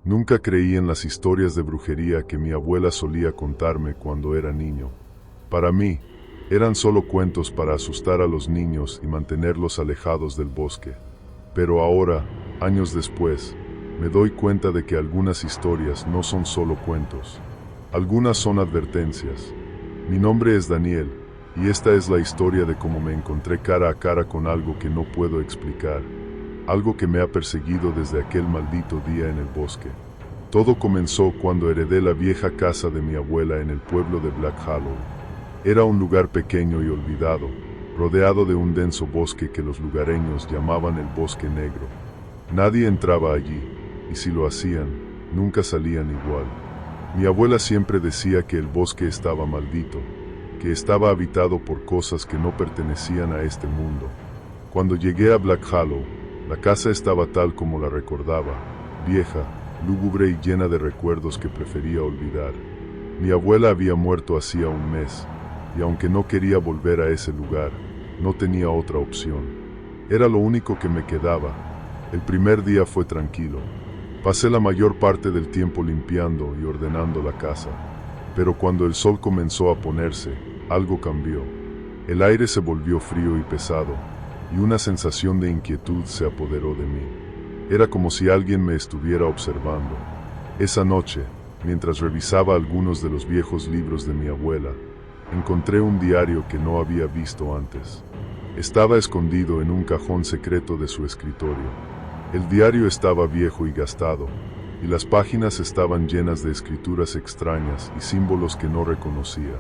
Nunca creí en las historias de brujería que mi abuela solía contarme cuando era niño. Para mí, eran solo cuentos para asustar a los niños y mantenerlos alejados del bosque. Pero ahora, años después, me doy cuenta de que algunas historias no son solo cuentos. Algunas son advertencias. Mi nombre es Daniel, y esta es la historia de cómo me encontré cara a cara con algo que no puedo explicar. Algo que me ha perseguido desde aquel maldito día en el bosque. Todo comenzó cuando heredé la vieja casa de mi abuela en el pueblo de Black Hollow. Era un lugar pequeño y olvidado, rodeado de un denso bosque que los lugareños llamaban el Bosque Negro. Nadie entraba allí, y si lo hacían, nunca salían igual. Mi abuela siempre decía que el bosque estaba maldito, que estaba habitado por cosas que no pertenecían a este mundo. Cuando llegué a Black Hollow, la casa estaba tal como la recordaba, vieja, lúgubre y llena de recuerdos que prefería olvidar. Mi abuela había muerto hacía un mes, y aunque no quería volver a ese lugar, no tenía otra opción. Era lo único que me quedaba. El primer día fue tranquilo. Pasé la mayor parte del tiempo limpiando y ordenando la casa. Pero cuando el sol comenzó a ponerse, algo cambió. El aire se volvió frío y pesado, y una sensación de inquietud se apoderó de mí. Era como si alguien me estuviera observando. Esa noche, mientras revisaba algunos de los viejos libros de mi abuela, encontré un diario que no había visto antes. Estaba escondido en un cajón secreto de su escritorio. El diario estaba viejo y gastado, y las páginas estaban llenas de escrituras extrañas y símbolos que no reconocía.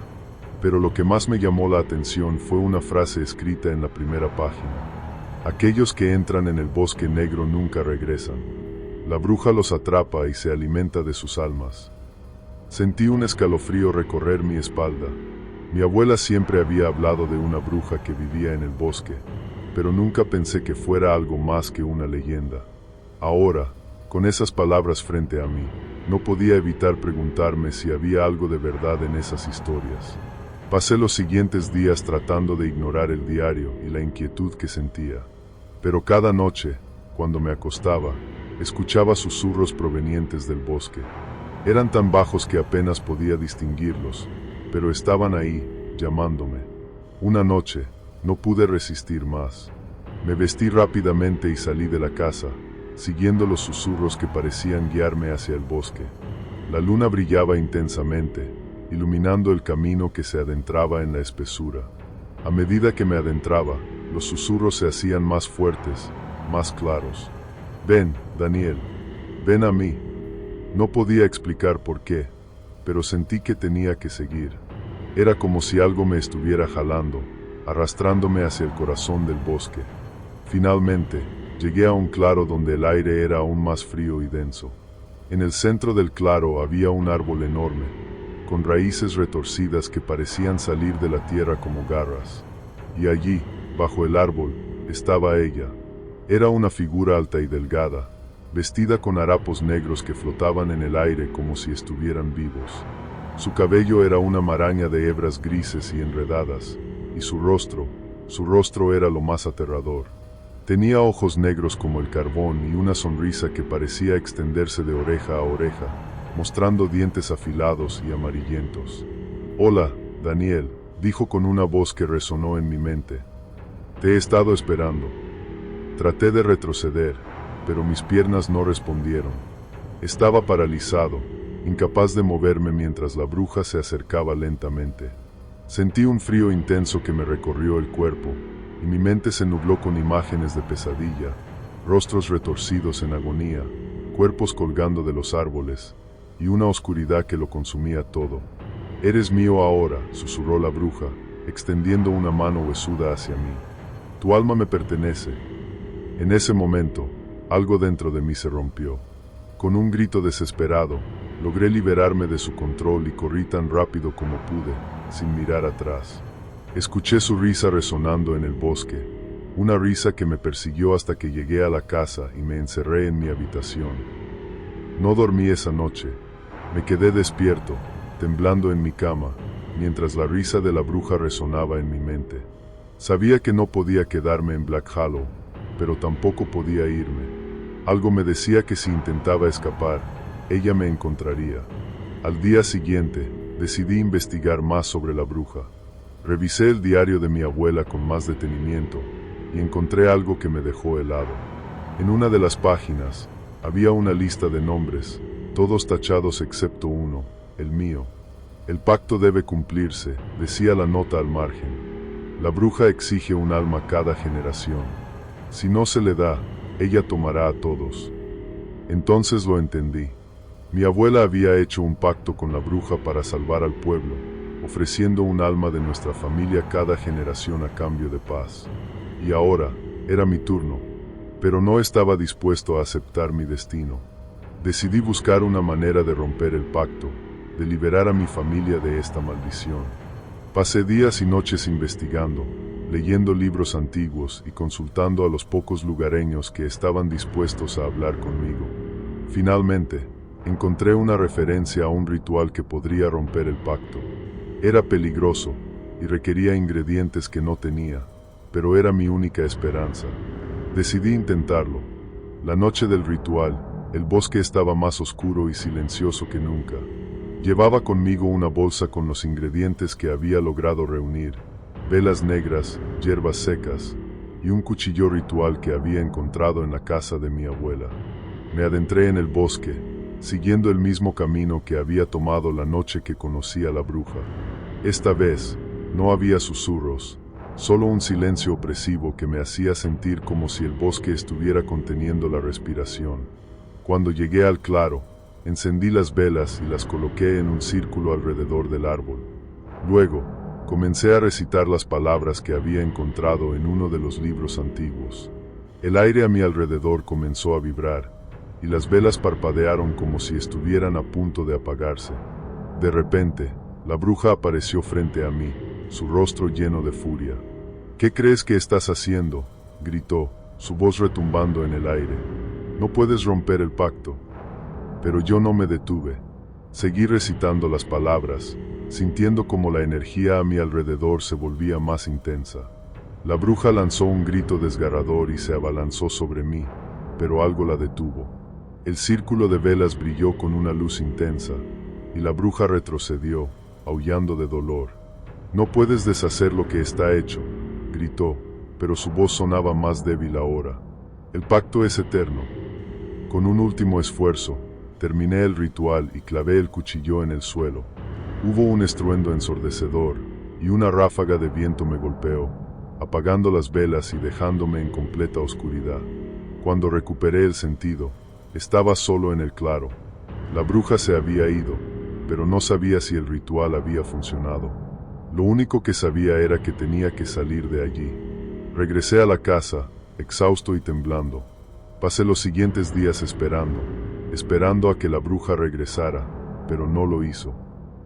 Pero lo que más me llamó la atención fue una frase escrita en la primera página. Aquellos que entran en el Bosque Negro nunca regresan. La bruja los atrapa y se alimenta de sus almas. Sentí un escalofrío recorrer mi espalda. Mi abuela siempre había hablado de una bruja que vivía en el bosque, pero nunca pensé que fuera algo más que una leyenda. Ahora, con esas palabras frente a mí, no podía evitar preguntarme si había algo de verdad en esas historias. Pasé los siguientes días tratando de ignorar el diario y la inquietud que sentía. Pero cada noche, cuando me acostaba, escuchaba susurros provenientes del bosque. Eran tan bajos que apenas podía distinguirlos, pero estaban ahí, llamándome. Una noche, no pude resistir más. Me vestí rápidamente y salí de la casa, siguiendo los susurros que parecían guiarme hacia el bosque. La luna brillaba intensamente, iluminando el camino que se adentraba en la espesura. A medida que me adentraba, los susurros se hacían más fuertes, más claros. «Ven, Daniel, ven a mí». No podía explicar por qué, pero sentí que tenía que seguir. Era como si algo me estuviera jalando, arrastrándome hacia el corazón del bosque. Finalmente, llegué a un claro donde el aire era aún más frío y denso. En el centro del claro había un árbol enorme, con raíces retorcidas que parecían salir de la tierra como garras. Y allí, bajo el árbol, estaba ella. Era una figura alta y delgada, vestida con harapos negros que flotaban en el aire como si estuvieran vivos. Su cabello era una maraña de hebras grises y enredadas, y su rostro era lo más aterrador. Tenía ojos negros como el carbón y una sonrisa que parecía extenderse de oreja a oreja, mostrando dientes afilados y amarillentos. «Hola, Daniel», dijo con una voz que resonó en mi mente. «Te he estado esperando». Traté de retroceder, pero mis piernas no respondieron. Estaba paralizado, incapaz de moverme mientras la bruja se acercaba lentamente. Sentí un frío intenso que me recorrió el cuerpo, y mi mente se nubló con imágenes de pesadilla, rostros retorcidos en agonía, cuerpos colgando de los árboles, y una oscuridad que lo consumía todo. «Eres mío ahora», susurró la bruja, extendiendo una mano huesuda hacia mí. «Tu alma me pertenece». En ese momento, algo dentro de mí se rompió. Con un grito desesperado, logré liberarme de su control y corrí tan rápido como pude, sin mirar atrás. Escuché su risa resonando en el bosque, una risa que me persiguió hasta que llegué a la casa y me encerré en mi habitación. No dormí esa noche. Me quedé despierto, temblando en mi cama, mientras la risa de la bruja resonaba en mi mente. Sabía que no podía quedarme en Black Hollow, pero tampoco podía irme. Algo me decía que si intentaba escapar, ella me encontraría. Al día siguiente, decidí investigar más sobre la bruja. Revisé el diario de mi abuela con más detenimiento y encontré algo que me dejó helado. En una de las páginas había una lista de nombres, todos tachados excepto uno, el mío. El pacto debe cumplirse, decía la nota al margen. La bruja exige un alma cada generación. Si no se le da, ella tomará a todos. Entonces lo entendí. Mi abuela había hecho un pacto con la bruja para salvar al pueblo, ofreciendo un alma de nuestra familia cada generación a cambio de paz. Y ahora, era mi turno, pero no estaba dispuesto a aceptar mi destino. Decidí buscar una manera de romper el pacto, de liberar a mi familia de esta maldición. Pasé días y noches investigando, leyendo libros antiguos y consultando a los pocos lugareños que estaban dispuestos a hablar conmigo. Finalmente, encontré una referencia a un ritual que podría romper el pacto. Era peligroso y requería ingredientes que no tenía, pero era mi única esperanza. Decidí intentarlo. La noche del ritual, el bosque estaba más oscuro y silencioso que nunca. Llevaba conmigo una bolsa con los ingredientes que había logrado reunir, velas negras, hierbas secas y un cuchillo ritual que había encontrado en la casa de mi abuela. Me adentré en el bosque, siguiendo el mismo camino que había tomado la noche que conocí a la bruja. Esta vez, no había susurros, solo un silencio opresivo que me hacía sentir como si el bosque estuviera conteniendo la respiración. Cuando llegué al claro, encendí las velas y las coloqué en un círculo alrededor del árbol. Luego, comencé a recitar las palabras que había encontrado en uno de los libros antiguos. El aire a mi alrededor comenzó a vibrar, y las velas parpadearon como si estuvieran a punto de apagarse. De repente, la bruja apareció frente a mí, su rostro lleno de furia. «¿Qué crees que estás haciendo?», gritó, su voz retumbando en el aire. «No puedes romper el pacto». Pero yo no me detuve. Seguí recitando las palabras, sintiendo como la energía a mi alrededor se volvía más intensa. La bruja lanzó un grito desgarrador y se abalanzó sobre mí, pero algo la detuvo. El círculo de velas brilló con una luz intensa, y la bruja retrocedió, aullando de dolor. «No puedes deshacer lo que está hecho», gritó, pero su voz sonaba más débil ahora. «El pacto es eterno». Con un último esfuerzo, terminé el ritual y clavé el cuchillo en el suelo. Hubo un estruendo ensordecedor, y una ráfaga de viento me golpeó, apagando las velas y dejándome en completa oscuridad. Cuando recuperé el sentido, estaba solo en el claro. La bruja se había ido, pero no sabía si el ritual había funcionado. Lo único que sabía era que tenía que salir de allí. Regresé a la casa, exhausto y temblando. Pasé los siguientes días esperando a que la bruja regresara, pero no lo hizo.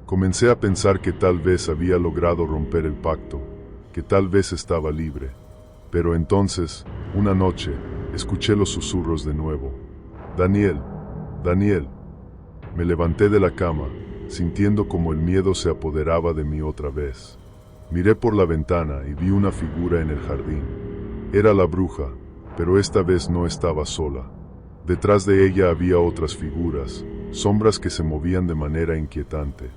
Comencé a pensar que tal vez había logrado romper el pacto, que tal vez estaba libre. Pero entonces, una noche, escuché los susurros de nuevo. «Daniel, Daniel». Me levanté de la cama, sintiendo como el miedo se apoderaba de mí otra vez. Miré por la ventana y vi una figura en el jardín. Era la bruja, pero esta vez no estaba sola. Detrás de ella había otras figuras, sombras que se movían de manera inquietante.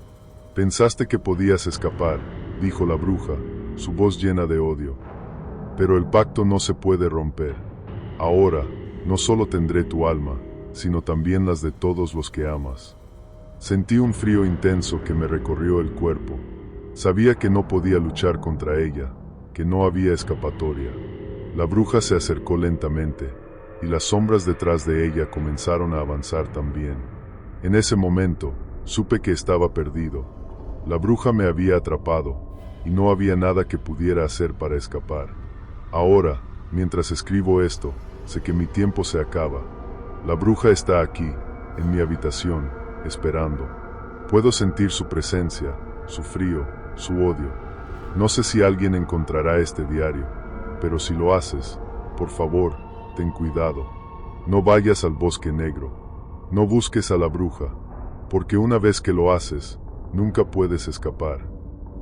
«Pensaste que podías escapar», dijo la bruja, su voz llena de odio. «Pero el pacto no se puede romper. Ahora, no solo tendré tu alma, sino también las de todos los que amas». Sentí un frío intenso que me recorrió el cuerpo. Sabía que no podía luchar contra ella, que no había escapatoria. La bruja se acercó lentamente, y las sombras detrás de ella comenzaron a avanzar también. En ese momento, supe que estaba perdido. La bruja me había atrapado, y no había nada que pudiera hacer para escapar. Ahora, mientras escribo esto, sé que mi tiempo se acaba. La bruja está aquí, en mi habitación, esperando. Puedo sentir su presencia, su frío, su odio. No sé si alguien encontrará este diario, pero si lo haces, por favor, ten cuidado. No vayas al bosque negro. No busques a la bruja, porque una vez que lo haces, nunca puedes escapar.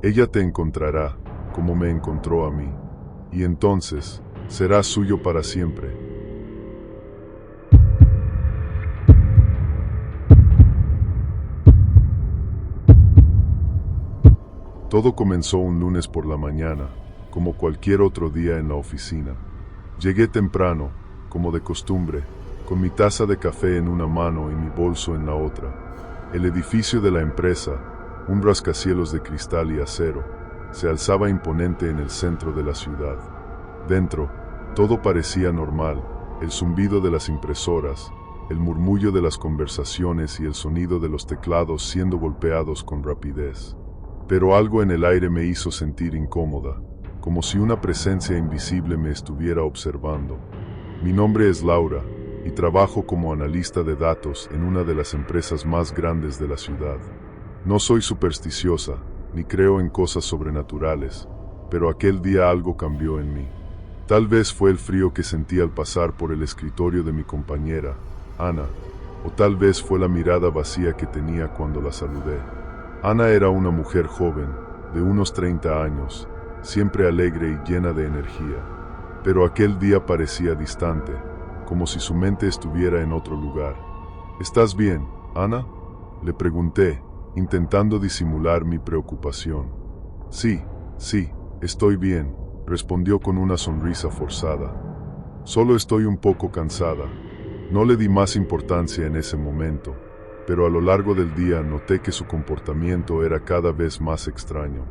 Ella te encontrará, como me encontró a mí, y entonces, serás suyo para siempre. Todo comenzó un lunes por la mañana, como cualquier otro día en la oficina. Llegué temprano, como de costumbre, con mi taza de café en una mano y mi bolso en la otra. El edificio de la empresa, un rascacielos de cristal y acero, se alzaba imponente en el centro de la ciudad. Dentro, todo parecía normal, el zumbido de las impresoras, el murmullo de las conversaciones y el sonido de los teclados siendo golpeados con rapidez. Pero algo en el aire me hizo sentir incómoda, como si una presencia invisible me estuviera observando. Mi nombre es Laura, y trabajo como analista de datos en una de las empresas más grandes de la ciudad. No soy supersticiosa, ni creo en cosas sobrenaturales, pero aquel día algo cambió en mí. Tal vez fue el frío que sentí al pasar por el escritorio de mi compañera, Ana, o tal vez fue la mirada vacía que tenía cuando la saludé. Ana era una mujer joven, de unos 30 años, siempre alegre y llena de energía, pero aquel día parecía distante, como si su mente estuviera en otro lugar. ¿Estás bien, Ana?, le pregunté, intentando disimular mi preocupación. Sí, estoy bien, respondió con una sonrisa forzada. Solo estoy un poco cansada. No le di más importancia en ese momento, pero a lo largo del día noté que su comportamiento era cada vez más extraño.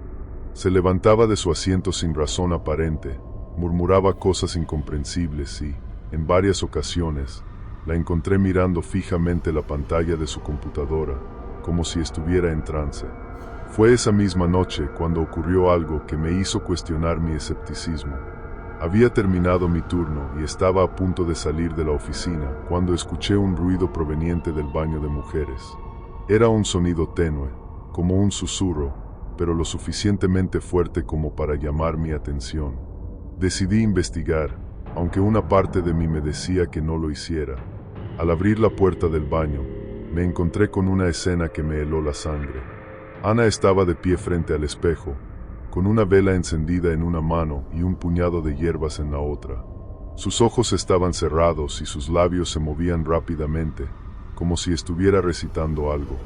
Se levantaba de su asiento sin razón aparente, murmuraba cosas incomprensibles y, en varias ocasiones, la encontré mirando fijamente la pantalla de su computadora, como si estuviera en trance. Fue esa misma noche cuando ocurrió algo que me hizo cuestionar mi escepticismo. Había terminado mi turno y estaba a punto de salir de la oficina cuando escuché un ruido proveniente del baño de mujeres. Era un sonido tenue, como un susurro, pero lo suficientemente fuerte como para llamar mi atención. Decidí investigar, aunque una parte de mí me decía que no lo hiciera. Al abrir la puerta del baño, me encontré con una escena que me heló la sangre. Ana estaba de pie frente al espejo, con una vela encendida en una mano y un puñado de hierbas en la otra. Sus ojos estaban cerrados y sus labios se movían rápidamente, como si estuviera recitando algo.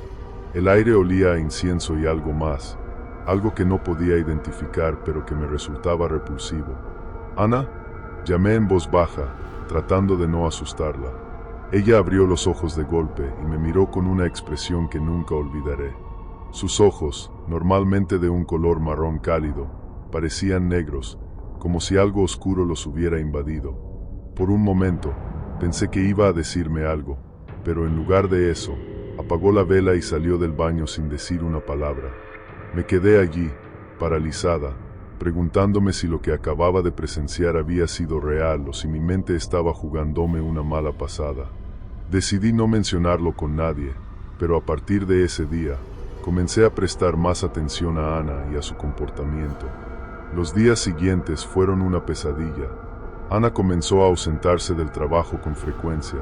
El aire olía a incienso y algo más, algo que no podía identificar pero que me resultaba repulsivo. «Ana», llamé en voz baja, tratando de no asustarla. Ella abrió los ojos de golpe y me miró con una expresión que nunca olvidaré. Sus ojos, normalmente de un color marrón cálido, parecían negros, como si algo oscuro los hubiera invadido. Por un momento, pensé que iba a decirme algo, pero en lugar de eso, apagó la vela y salió del baño sin decir una palabra. Me quedé allí, paralizada, preguntándome si lo que acababa de presenciar había sido real o si mi mente estaba jugándome una mala pasada. Decidí no mencionarlo con nadie, pero a partir de ese día, comencé a prestar más atención a Ana y a su comportamiento. Los días siguientes fueron una pesadilla. Ana comenzó a ausentarse del trabajo con frecuencia,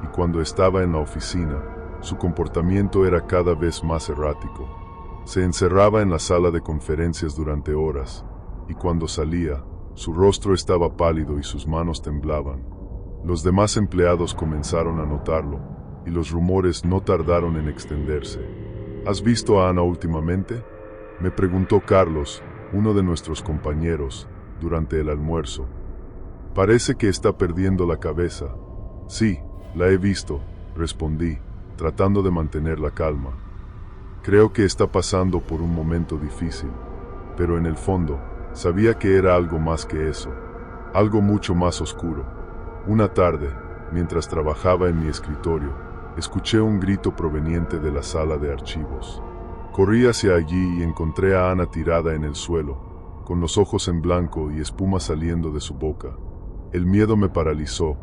y cuando estaba en la oficina, su comportamiento era cada vez más errático. Se encerraba en la sala de conferencias durante horas, y cuando salía, su rostro estaba pálido y sus manos temblaban. Los demás empleados comenzaron a notarlo, y los rumores no tardaron en extenderse. ¿Has visto a Ana últimamente?, me preguntó Carlos, uno de nuestros compañeros, durante el almuerzo. Parece que está perdiendo la cabeza. Sí, la he visto, respondí, tratando de mantener la calma. Creo que está pasando por un momento difícil, pero en el fondo, sabía que era algo más que eso, algo mucho más oscuro. Una tarde, mientras trabajaba en mi escritorio, escuché un grito proveniente de la sala de archivos. Corrí hacia allí y encontré a Ana tirada en el suelo, con los ojos en blanco y espuma saliendo de su boca. El miedo me paralizó,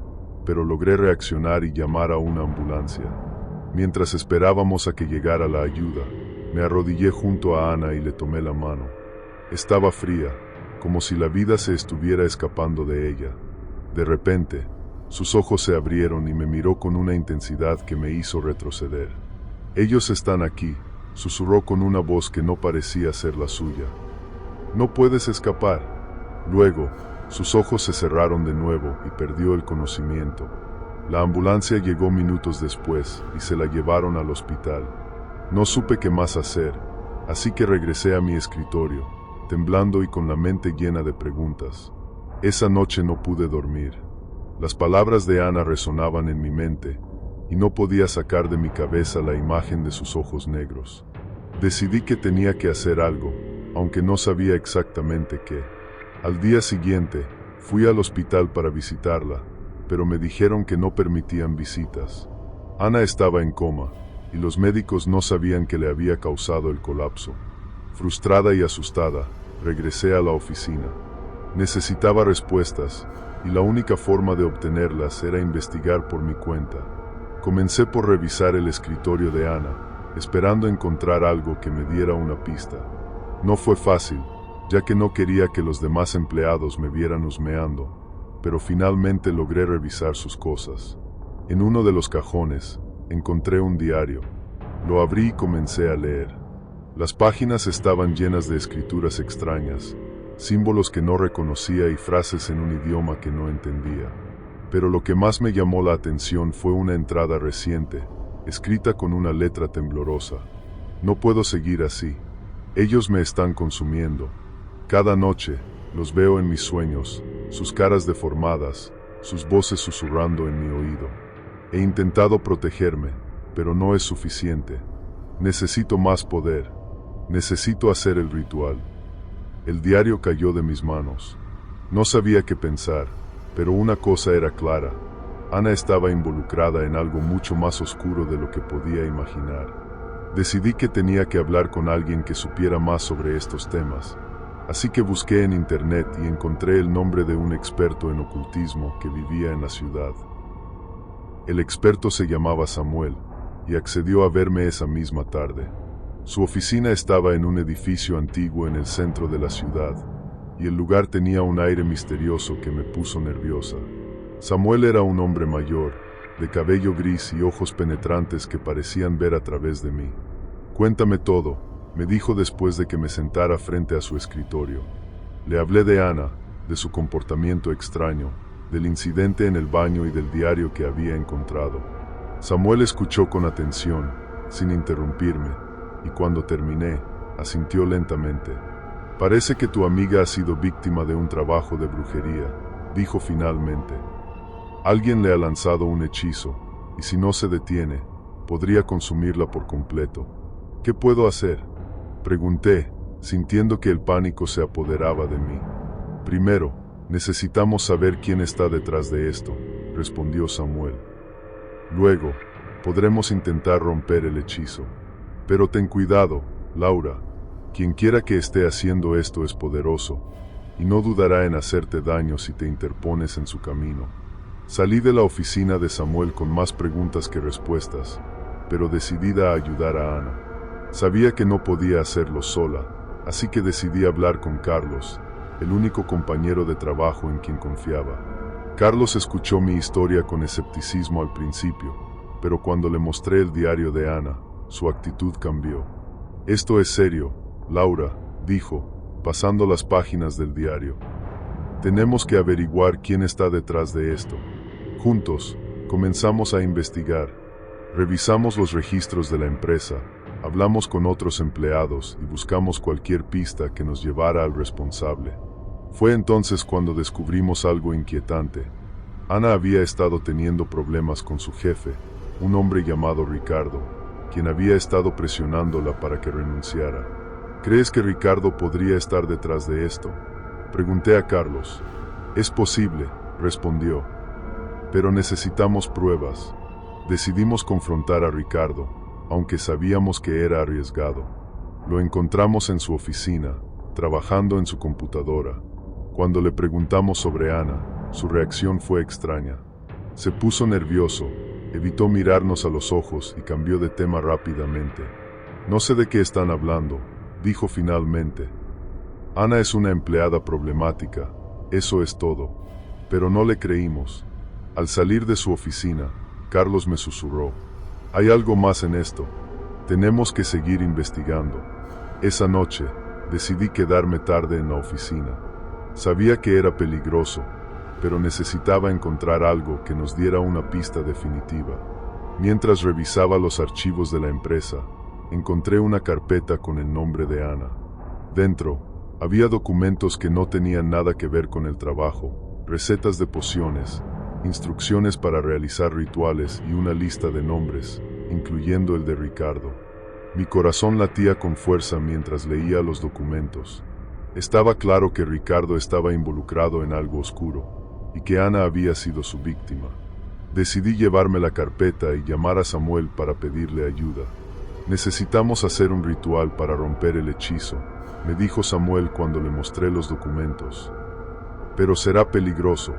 pero logré reaccionar y llamar a una ambulancia. Mientras esperábamos a que llegara la ayuda, me arrodillé junto a Ana y le tomé la mano. Estaba fría, como si la vida se estuviera escapando de ella. De repente, sus ojos se abrieron y me miró con una intensidad que me hizo retroceder. «Ellos están aquí», susurró con una voz que no parecía ser la suya. «No puedes escapar». Luego, sus ojos se cerraron de nuevo y perdió el conocimiento. La ambulancia llegó minutos después y se la llevaron al hospital. No supe qué más hacer, así que regresé a mi escritorio, temblando y con la mente llena de preguntas. Esa noche no pude dormir. Las palabras de Ana resonaban en mi mente, y no podía sacar de mi cabeza la imagen de sus ojos negros. Decidí que tenía que hacer algo, aunque no sabía exactamente qué. Al día siguiente, fui al hospital para visitarla, pero me dijeron que no permitían visitas. Ana estaba en coma, y los médicos no sabían qué le había causado el colapso. Frustrada y asustada, regresé a la oficina. Necesitaba respuestas, y la única forma de obtenerlas era investigar por mi cuenta. Comencé por revisar el escritorio de Ana, esperando encontrar algo que me diera una pista. No fue fácil, ya que no quería que los demás empleados me vieran husmeando, pero finalmente logré revisar sus cosas. En uno de los cajones, encontré un diario. Lo abrí y comencé a leer. Las páginas estaban llenas de escrituras extrañas, símbolos que no reconocía y frases en un idioma que no entendía. Pero lo que más me llamó la atención fue una entrada reciente, escrita con una letra temblorosa. No puedo seguir así. Ellos me están consumiendo. Cada noche, los veo en mis sueños, sus caras deformadas, sus voces susurrando en mi oído. He intentado protegerme, pero no es suficiente. Necesito más poder. Necesito hacer el ritual. El diario cayó de mis manos. No sabía qué pensar, pero una cosa era clara. Ana estaba involucrada en algo mucho más oscuro de lo que podía imaginar. Decidí que tenía que hablar con alguien que supiera más sobre estos temas. Así que busqué en internet y encontré el nombre de un experto en ocultismo que vivía en la ciudad. El experto se llamaba Samuel, y accedió a verme esa misma tarde. Su oficina estaba en un edificio antiguo en el centro de la ciudad, y el lugar tenía un aire misterioso que me puso nerviosa. Samuel era un hombre mayor, de cabello gris y ojos penetrantes que parecían ver a través de mí. «Cuéntame todo», me dijo después de que me sentara frente a su escritorio. Le hablé de Ana, de su comportamiento extraño, del incidente en el baño y del diario que había encontrado. Samuel escuchó con atención, sin interrumpirme, y cuando terminé, asintió lentamente. «Parece que tu amiga ha sido víctima de un trabajo de brujería», dijo finalmente. «Alguien le ha lanzado un hechizo, y si no se detiene, podría consumirla por completo. ¿Qué puedo hacer?», pregunté, sintiendo que el pánico se apoderaba de mí. «Primero, necesitamos saber quién está detrás de esto», respondió Samuel. «Luego, podremos intentar romper el hechizo. Pero ten cuidado, Laura. Quien quiera que esté haciendo esto es poderoso, y no dudará en hacerte daño si te interpones en su camino». Salí de la oficina de Samuel con más preguntas que respuestas, pero decidida a ayudar a Ana. Sabía que no podía hacerlo sola, así que decidí hablar con Carlos, el único compañero de trabajo en quien confiaba. Carlos escuchó mi historia con escepticismo al principio, pero cuando le mostré el diario de Ana, su actitud cambió. «Esto es serio, Laura», dijo, pasando las páginas del diario. «Tenemos que averiguar quién está detrás de esto». Juntos, comenzamos a investigar. Revisamos los registros de la empresa, hablamos con otros empleados y buscamos cualquier pista que nos llevara al responsable. Fue entonces cuando descubrimos algo inquietante. Ana había estado teniendo problemas con su jefe, un hombre llamado Ricardo, quien había estado presionándola para que renunciara. «¿Crees que Ricardo podría estar detrás de esto?», pregunté a Carlos. «Es posible», respondió, «pero necesitamos pruebas». Decidimos confrontar a Ricardo, aunque sabíamos que era arriesgado. Lo encontramos en su oficina, trabajando en su computadora. Cuando le preguntamos sobre Ana, su reacción fue extraña. Se puso nervioso, evitó mirarnos a los ojos y cambió de tema rápidamente. «No sé de qué están hablando», dijo finalmente. «Ana es una empleada problemática, eso es todo». Pero no le creímos. Al salir de su oficina, Carlos me susurró: «Hay algo más en esto. Tenemos que seguir investigando». Esa noche, decidí quedarme tarde en la oficina. Sabía que era peligroso, pero necesitaba encontrar algo que nos diera una pista definitiva. Mientras revisaba los archivos de la empresa, encontré una carpeta con el nombre de Ana. Dentro, había documentos que no tenían nada que ver con el trabajo, recetas de pociones, instrucciones para realizar rituales y una lista de nombres, incluyendo el de Ricardo. Mi corazón latía con fuerza mientras leía los documentos. Estaba claro que Ricardo estaba involucrado en algo oscuro, y que Ana había sido su víctima. Decidí llevarme la carpeta y llamar a Samuel para pedirle ayuda. Necesitamos hacer un ritual para romper el hechizo, me dijo Samuel cuando le mostré los documentos. Pero será peligroso.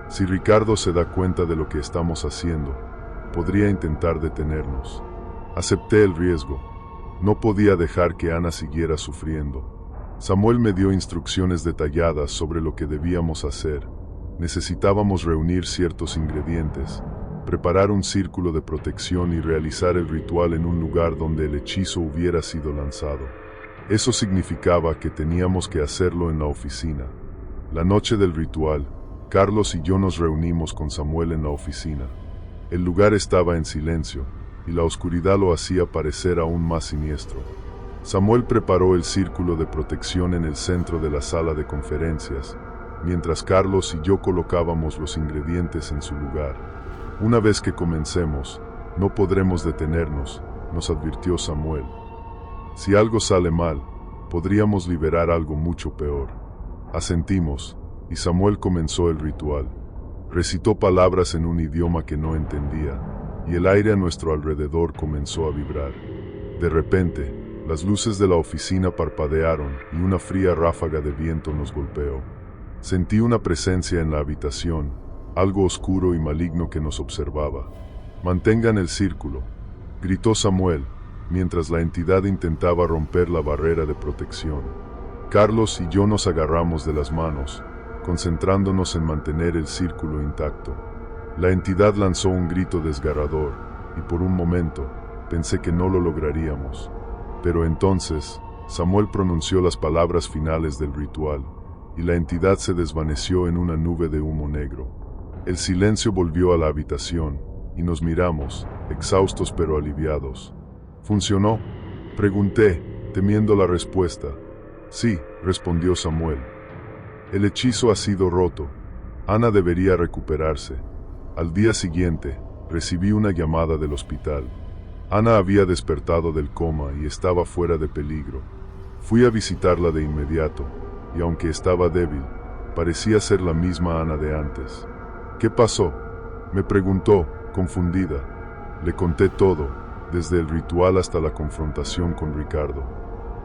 Si Ricardo se da cuenta de lo que estamos haciendo, podría intentar detenernos. Acepté el riesgo. No podía dejar que Ana siguiera sufriendo. Samuel me dio instrucciones detalladas sobre lo que debíamos hacer. Necesitábamos reunir ciertos ingredientes, preparar un círculo de protección y realizar el ritual en un lugar donde el hechizo hubiera sido lanzado. Eso significaba que teníamos que hacerlo en la oficina. La noche del ritual, Carlos y yo nos reunimos con Samuel en la oficina. El lugar estaba en silencio, y la oscuridad lo hacía parecer aún más siniestro. Samuel preparó el círculo de protección en el centro de la sala de conferencias, mientras Carlos y yo colocábamos los ingredientes en su lugar. Una vez que comencemos, no podremos detenernos, nos advirtió Samuel. Si algo sale mal, podríamos liberar algo mucho peor. Asentimos, y Samuel comenzó el ritual. Recitó palabras en un idioma que no entendía, y el aire a nuestro alrededor comenzó a vibrar. De repente, las luces de la oficina parpadearon y una fría ráfaga de viento nos golpeó. Sentí una presencia en la habitación, algo oscuro y maligno que nos observaba. «Mantengan el círculo», gritó Samuel, mientras la entidad intentaba romper la barrera de protección. Carlos y yo nos agarramos de las manos, concentrándonos en mantener el círculo intacto. La entidad lanzó un grito desgarrador, y por un momento, pensé que no lo lograríamos. Pero entonces, Samuel pronunció las palabras finales del ritual, y la entidad se desvaneció en una nube de humo negro. El silencio volvió a la habitación, y nos miramos, exhaustos pero aliviados. ¿Funcionó?, pregunté, temiendo la respuesta. Sí, respondió Samuel. El hechizo ha sido roto. Ana debería recuperarse. Al día siguiente, recibí una llamada del hospital. Ana había despertado del coma y estaba fuera de peligro. Fui a visitarla de inmediato, y aunque estaba débil, parecía ser la misma Ana de antes. ¿Qué pasó?, me preguntó, confundida. Le conté todo, desde el ritual hasta la confrontación con Ricardo.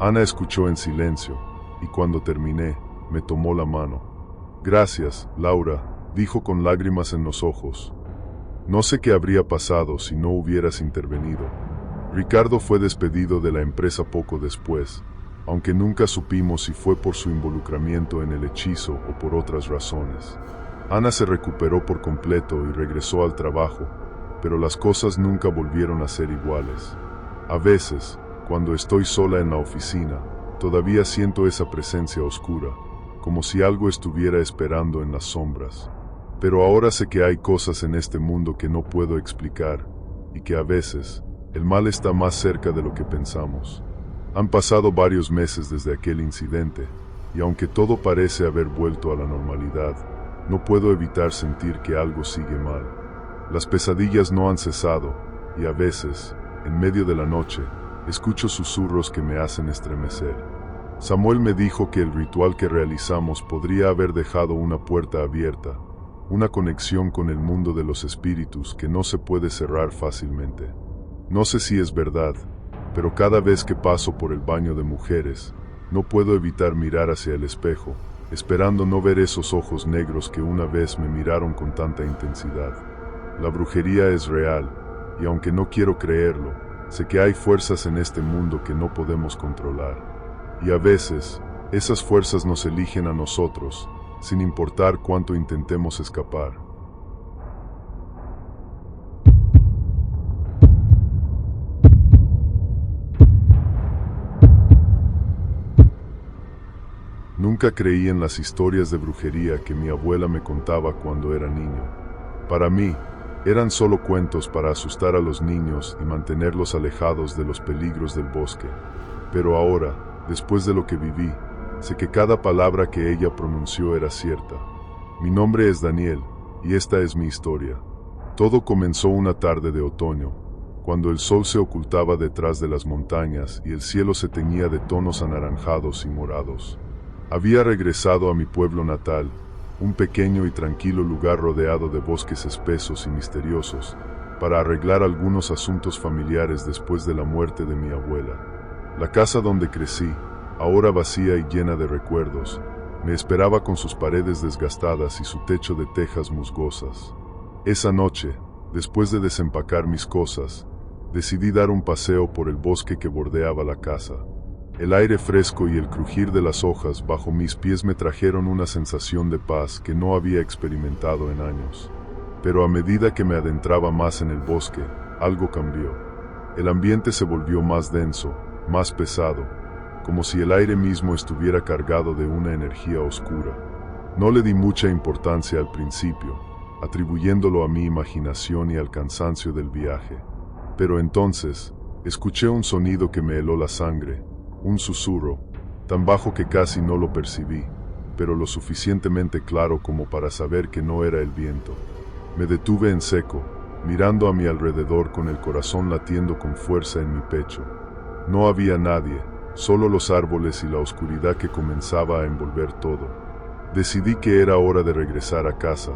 Ana escuchó en silencio, y cuando terminé, me tomó la mano. Gracias, Laura, dijo con lágrimas en los ojos. No sé qué habría pasado si no hubieras intervenido. Ricardo fue despedido de la empresa poco después, aunque nunca supimos si fue por su involucramiento en el hechizo o por otras razones. Ana se recuperó por completo y regresó al trabajo, pero las cosas nunca volvieron a ser iguales. A veces, cuando estoy sola en la oficina, todavía siento esa presencia oscura, como si algo estuviera esperando en las sombras. Pero ahora sé que hay cosas en este mundo que no puedo explicar, y que a veces, el mal está más cerca de lo que pensamos. Han pasado varios meses desde aquel incidente, y aunque todo parece haber vuelto a la normalidad, no puedo evitar sentir que algo sigue mal. Las pesadillas no han cesado, y a veces, en medio de la noche, escucho susurros que me hacen estremecer. Samuel me dijo que el ritual que realizamos podría haber dejado una puerta abierta, una conexión con el mundo de los espíritus que no se puede cerrar fácilmente. No sé si es verdad, pero cada vez que paso por el baño de mujeres, no puedo evitar mirar hacia el espejo, esperando no ver esos ojos negros que una vez me miraron con tanta intensidad. La brujería es real, y aunque no quiero creerlo, sé que hay fuerzas en este mundo que no podemos controlar. Y a veces, esas fuerzas nos eligen a nosotros, sin importar cuánto intentemos escapar. Nunca creí en las historias de brujería que mi abuela me contaba cuando era niño. Para mí, Eran solo cuentos para asustar a los niños y mantenerlos alejados de los peligros del bosque. Pero ahora, después de lo que viví, sé que cada palabra que ella pronunció era cierta. Mi nombre es Daniel, y esta es mi historia. Todo comenzó una tarde de otoño, cuando el sol se ocultaba detrás de las montañas y el cielo se teñía de tonos anaranjados y morados. Había regresado a mi pueblo natal, un pequeño y tranquilo lugar rodeado de bosques espesos y misteriosos, para arreglar algunos asuntos familiares después de la muerte de mi abuela. La casa donde crecí, ahora vacía y llena de recuerdos, me esperaba con sus paredes desgastadas y su techo de tejas musgosas. Esa noche, después de desempacar mis cosas, decidí dar un paseo por el bosque que bordeaba la casa. El aire fresco y el crujir de las hojas bajo mis pies me trajeron una sensación de paz que no había experimentado en años. Pero a medida que me adentraba más en el bosque, algo cambió. El ambiente se volvió más denso, más pesado, como si el aire mismo estuviera cargado de una energía oscura. No le di mucha importancia al principio, atribuyéndolo a mi imaginación y al cansancio del viaje. Pero entonces, escuché un sonido que me heló la sangre, un susurro, tan bajo que casi no lo percibí, pero lo suficientemente claro como para saber que no era el viento. Me detuve en seco, mirando a mi alrededor con el corazón latiendo con fuerza en mi pecho. No había nadie, solo los árboles y la oscuridad que comenzaba a envolver todo. Decidí que era hora de regresar a casa,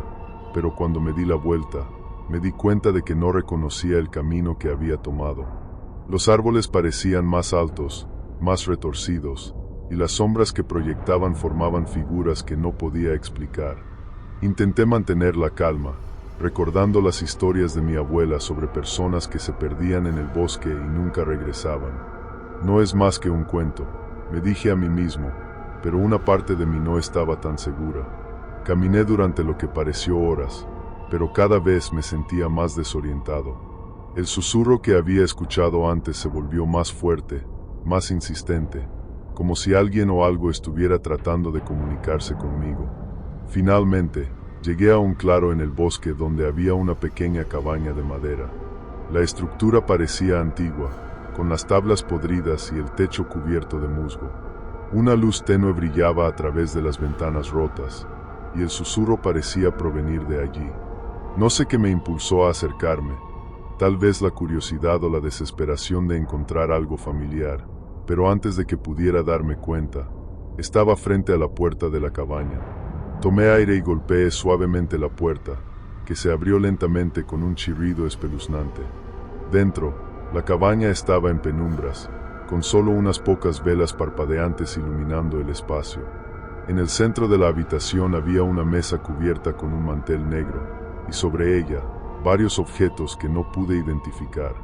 pero cuando me di la vuelta, me di cuenta de que no reconocía el camino que había tomado. Los árboles parecían más altos, más retorcidos, y las sombras que proyectaban formaban figuras que no podía explicar. Intenté mantener la calma, recordando las historias de mi abuela sobre personas que se perdían en el bosque y nunca regresaban. No es más que un cuento, me dije a mí mismo, pero una parte de mí no estaba tan segura. Caminé durante lo que pareció horas, pero cada vez me sentía más desorientado. El susurro que había escuchado antes se volvió más fuerte, más insistente, como si alguien o algo estuviera tratando de comunicarse conmigo. Finalmente, llegué a un claro en el bosque donde había una pequeña cabaña de madera. La estructura parecía antigua, con las tablas podridas y el techo cubierto de musgo. Una luz tenue brillaba a través de las ventanas rotas, y el susurro parecía provenir de allí. No sé qué me impulsó a acercarme, tal vez la curiosidad o la desesperación de encontrar algo familiar, pero antes de que pudiera darme cuenta, estaba frente a la puerta de la cabaña. Tomé aire y golpeé suavemente la puerta, que se abrió lentamente con un chirrido espeluznante. Dentro, la cabaña estaba en penumbras, con solo unas pocas velas parpadeantes iluminando el espacio. En el centro de la habitación había una mesa cubierta con un mantel negro, y sobre ella, varios objetos que no pude identificar.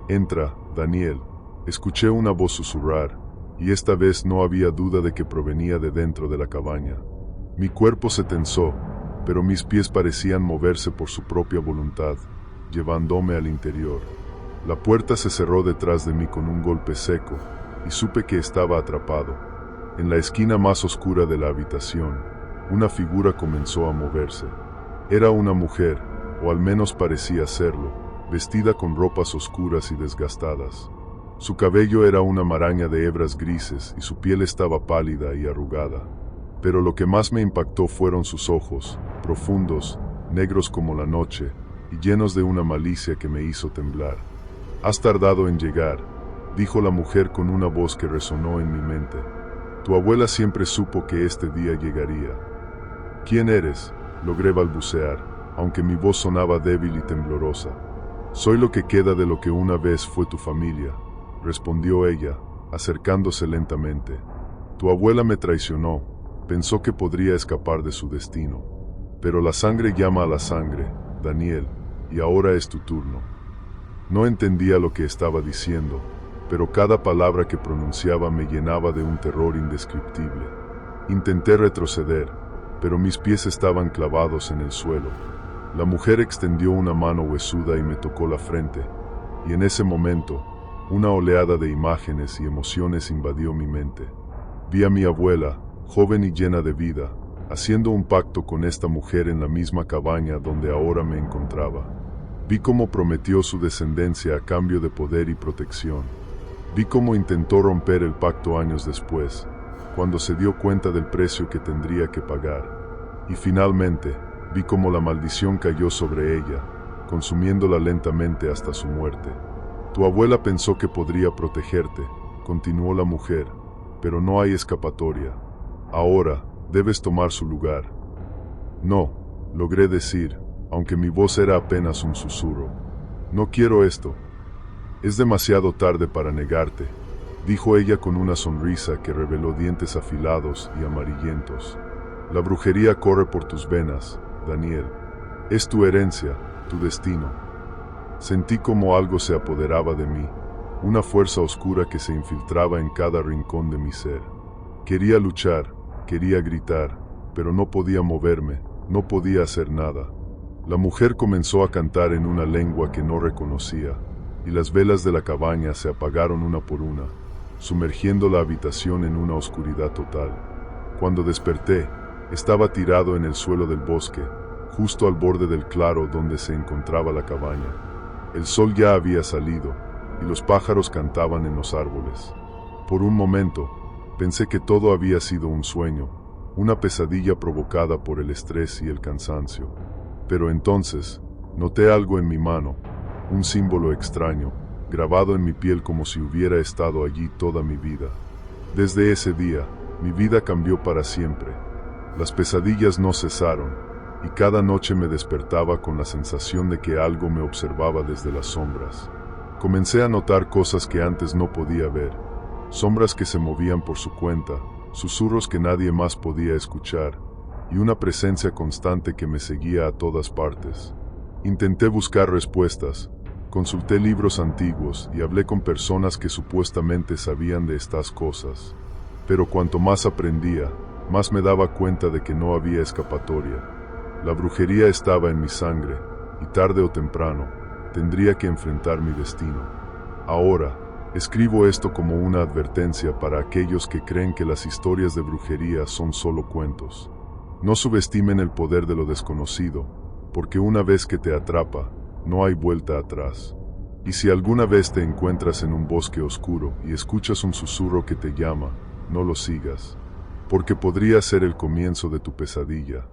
«Entra, Daniel», escuché una voz susurrar, y esta vez no había duda de que provenía de dentro de la cabaña. Mi cuerpo se tensó, pero mis pies parecían moverse por su propia voluntad, llevándome al interior. La puerta se cerró detrás de mí con un golpe seco, y supe que estaba atrapado. En la esquina más oscura de la habitación, una figura comenzó a moverse. Era una mujer, o al menos parecía serlo, vestida con ropas oscuras y desgastadas. Su cabello era una maraña de hebras grises y su piel estaba pálida y arrugada. Pero lo que más me impactó fueron sus ojos, profundos, negros como la noche, y llenos de una malicia que me hizo temblar. «Has tardado en llegar», dijo la mujer con una voz que resonó en mi mente. «Tu abuela siempre supo que este día llegaría». «¿Quién eres?», logré balbucear, aunque mi voz sonaba débil y temblorosa. «Soy lo que queda de lo que una vez fue tu familia», respondió ella, acercándose lentamente. «Tu abuela me traicionó, pensó que podría escapar de su destino. Pero la sangre llama a la sangre, Daniel, y ahora es tu turno». No entendía lo que estaba diciendo, pero cada palabra que pronunciaba me llenaba de un terror indescriptible. Intenté retroceder, pero mis pies estaban clavados en el suelo. La mujer extendió una mano huesuda y me tocó la frente, y en ese momento, una oleada de imágenes y emociones invadió mi mente. Vi a mi abuela, joven y llena de vida, haciendo un pacto con esta mujer en la misma cabaña donde ahora me encontraba. Vi cómo prometió su descendencia a cambio de poder y protección. Vi cómo intentó romper el pacto años después, cuando se dio cuenta del precio que tendría que pagar. Y finalmente, vi cómo la maldición cayó sobre ella, consumiéndola lentamente hasta su muerte. Tu abuela pensó que podría protegerte, continuó la mujer, pero no hay escapatoria. Ahora, debes tomar su lugar. No, logré decir, aunque mi voz era apenas un susurro. No quiero esto. Es demasiado tarde para negarte, dijo ella con una sonrisa que reveló dientes afilados y amarillentos. La brujería corre por tus venas, Daniel. Es tu herencia, tu destino. Sentí como algo se apoderaba de mí, una fuerza oscura que se infiltraba en cada rincón de mi ser. Quería luchar, quería gritar, pero no podía moverme, no podía hacer nada. La mujer comenzó a cantar en una lengua que no reconocía, y las velas de la cabaña se apagaron una por una, sumergiendo la habitación en una oscuridad total. Cuando desperté, estaba tirado en el suelo del bosque, justo al borde del claro donde se encontraba la cabaña. El sol ya había salido, y los pájaros cantaban en los árboles. Por un momento, pensé que todo había sido un sueño, una pesadilla provocada por el estrés y el cansancio. Pero entonces, noté algo en mi mano, un símbolo extraño, grabado en mi piel como si hubiera estado allí toda mi vida. Desde ese día, mi vida cambió para siempre. Las pesadillas no cesaron, y cada noche me despertaba con la sensación de que algo me observaba desde las sombras. Comencé a notar cosas que antes no podía ver, sombras que se movían por su cuenta, susurros que nadie más podía escuchar, y una presencia constante que me seguía a todas partes. Intenté buscar respuestas, consulté libros antiguos y hablé con personas que supuestamente sabían de estas cosas. Pero cuanto más aprendía, más me daba cuenta de que no había escapatoria. La brujería estaba en mi sangre, y tarde o temprano, tendría que enfrentar mi destino. Ahora, escribo esto como una advertencia para aquellos que creen que las historias de brujería son solo cuentos. No subestimen el poder de lo desconocido, porque una vez que te atrapa, no hay vuelta atrás. Y si alguna vez te encuentras en un bosque oscuro y escuchas un susurro que te llama, no lo sigas, porque podría ser el comienzo de tu pesadilla.